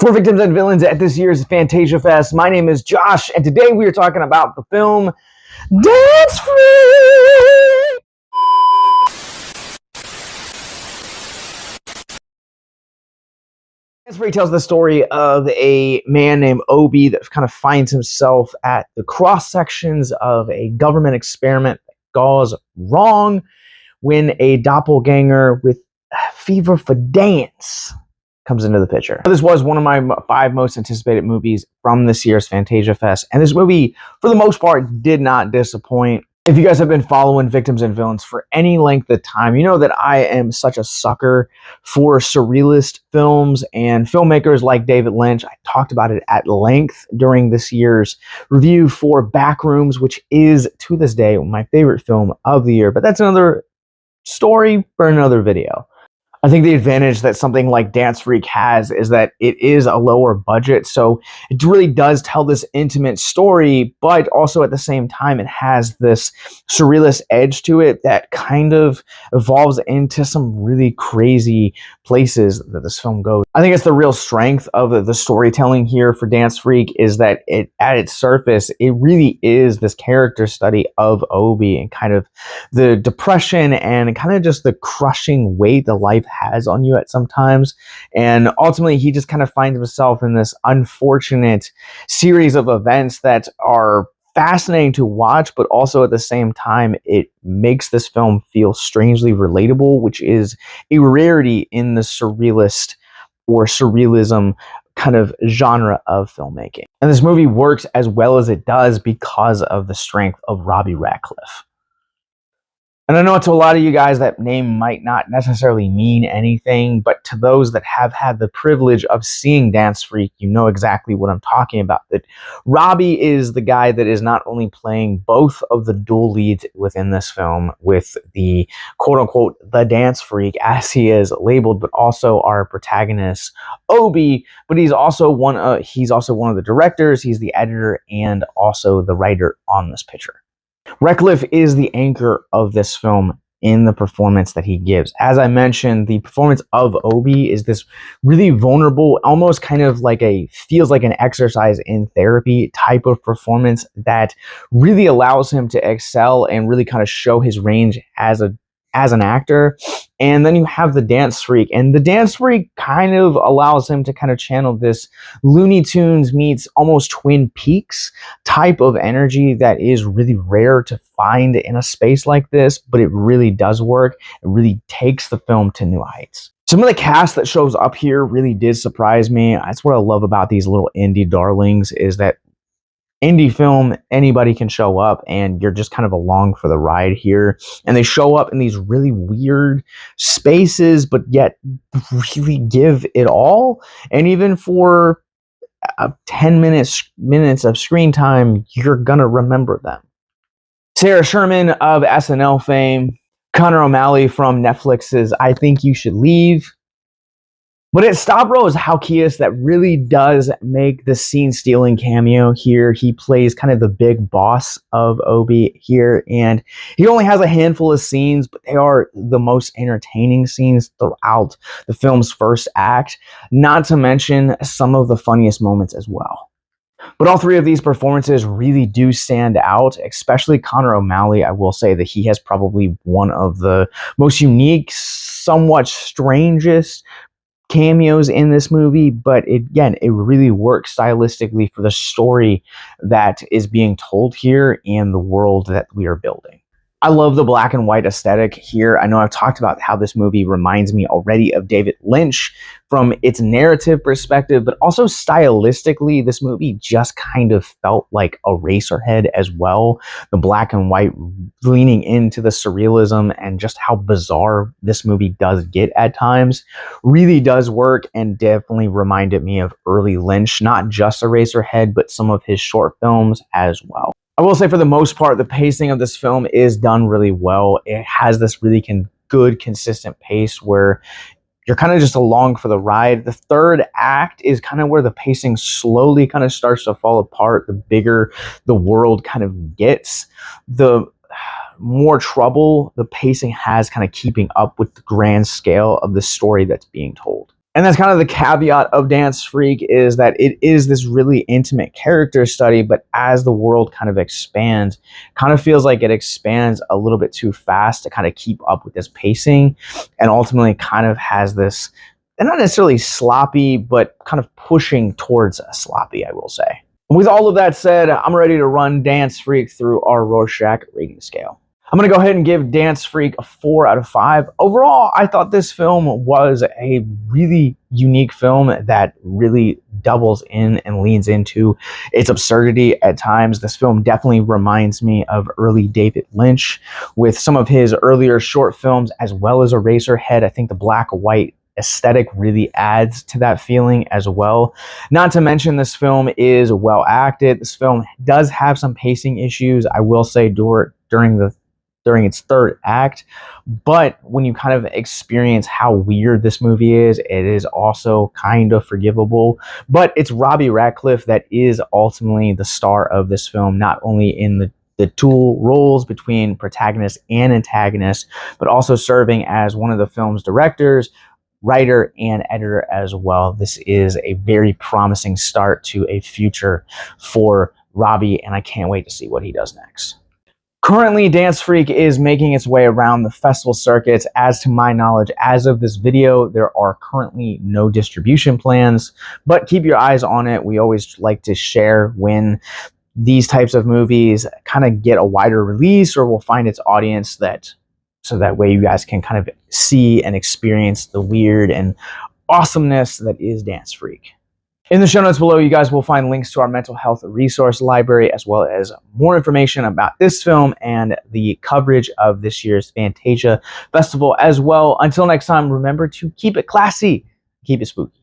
For Victims and Villains at this year's Fantasia Fest. My name is Josh, and today we are talking about the film Dance Free! Dance Free tells the story of a man named Obi that kind of finds himself at the cross sections of a government experiment that goes wrong when a doppelganger with a fever for dance comes into the picture. This was one of my 5 most anticipated movies from this year's Fantasia Fest, and this movie, for the most part, did not disappoint. If you guys have been following Victims and Villains for any length of time, you know that I am such a sucker for surrealist films and filmmakers like David Lynch. I talked about it at length during this year's review for Backrooms, which is, to this day, my favorite film of the year, but that's another story for another video. I think the advantage that something like Dance Freak has is that it is a lower budget, so it really does tell this intimate story, but also at the same time it has this surrealist edge to it that kind of evolves into some really crazy places that this film goes. I think it's the real strength of the storytelling here for Dance Freak is that it, at its surface, it really is this character study of Obi and kind of the depression and kind of just the crushing weight that life has on you at some times. And ultimately, he just kind of finds himself in this unfortunate series of events that are fascinating to watch, but also at the same time, it makes this film feel strangely relatable, which is a rarity in the surrealist or surrealism kind of genre of filmmaking. And this movie works as well as it does because of the strength of Robby Rackeleff. And I know to a lot of you guys that name might not necessarily mean anything, but to those that have had the privilege of seeing Dance Freak, you know exactly what I'm talking about. That Robby is the guy that is not only playing both of the dual leads within this film with the quote-unquote the Dance Freak as he is labeled, but also our protagonist Obi, but he's also one of the directors, he's the editor, and also the writer on this picture. Rackeleff is the anchor of this film in the performance that he gives. As I mentioned, the performance of Obi is this really vulnerable, almost kind of like feels like an exercise in therapy type of performance that really allows him to excel and really kind of show his range as an actor. And then you have the Dance Freak, and the Dance Freak kind of allows him to kind of channel this Looney Tunes meets almost Twin Peaks type of energy that is really rare to find in a space like this, but it really does work. It really takes the film to new heights. Some of the cast that shows up here really did surprise me. That's what I love about these little indie darlings, is that indie film, anybody can show up and you're just kind of along for the ride here. And they show up in these really weird spaces, but yet really give it all. And even for 10 minutes of screen time, you're gonna remember them. Sarah Sherman of SNL fame, Connor O'Malley from Netflix's I Think You Should Leave. But at Stavro is Halkias that really does make the scene-stealing cameo here. He plays kind of the big boss of Obi here, and he only has a handful of scenes, but they are the most entertaining scenes throughout the film's first act, not to mention some of the funniest moments as well. But all 3 of these performances really do stand out, especially Connor O'Malley. I will say that he has probably one of the most unique, somewhat strangest cameos in this movie, but it really works stylistically for the story that is being told here and the world that we are building. I love the black and white aesthetic here. I know I've talked about how this movie reminds me already of David Lynch from its narrative perspective, but also stylistically, this movie just kind of felt like Eraserhead as well. The black and white leaning into the surrealism and just how bizarre this movie does get at times really does work, and definitely reminded me of early Lynch, not just Eraserhead, but some of his short films as well. I will say for the most part, the pacing of this film is done really well. It has this really good, consistent pace where you're kind of just along for the ride. The third act is kind of where the pacing slowly kind of starts to fall apart. The bigger the world kind of gets, the more trouble the pacing has kind of keeping up with the grand scale of the story that's being told. And that's kind of the caveat of Dance Freak, is that it is this really intimate character study, but as the world kind of expands, kind of feels like it expands a little bit too fast to kind of keep up with this pacing, and ultimately kind of has this, and not necessarily sloppy, but kind of pushing towards a sloppy, I will say. With all of that said, I'm ready to run Dance Freak through our Rorschach rating scale. I'm going to go ahead and give Dance Freak a 4 out of 5. Overall, I thought this film was a really unique film that really doubles in and leans into its absurdity at times. This film definitely reminds me of early David Lynch with some of his earlier short films, as well as Eraserhead. I think the black-white aesthetic really adds to that feeling as well. Not to mention, this film is well acted. This film does have some pacing issues, I will say, during its third act, but when you kind of experience how weird this movie is, it is also kind of forgivable. But it's Robby Rackeleff that is ultimately the star of this film, not only in the dual roles between protagonist and antagonist, but also serving as one of the film's directors, writer, and editor as well. This is a very promising start to a future for Robby, and I can't wait to see what he does next. Currently, Dance Freak is making its way around the festival circuits. As to my knowledge, as of this video, there are currently no distribution plans, but keep your eyes on it. We always like to share when these types of movies kind of get a wider release or will find its audience, so that way you guys can kind of see and experience the weird and awesomeness that is Dance Freak. In the show notes below, you guys will find links to our mental health resource library, as well as more information about this film and the coverage of this year's Fantasia Festival as well. Until next time, remember to keep it classy, keep it spooky.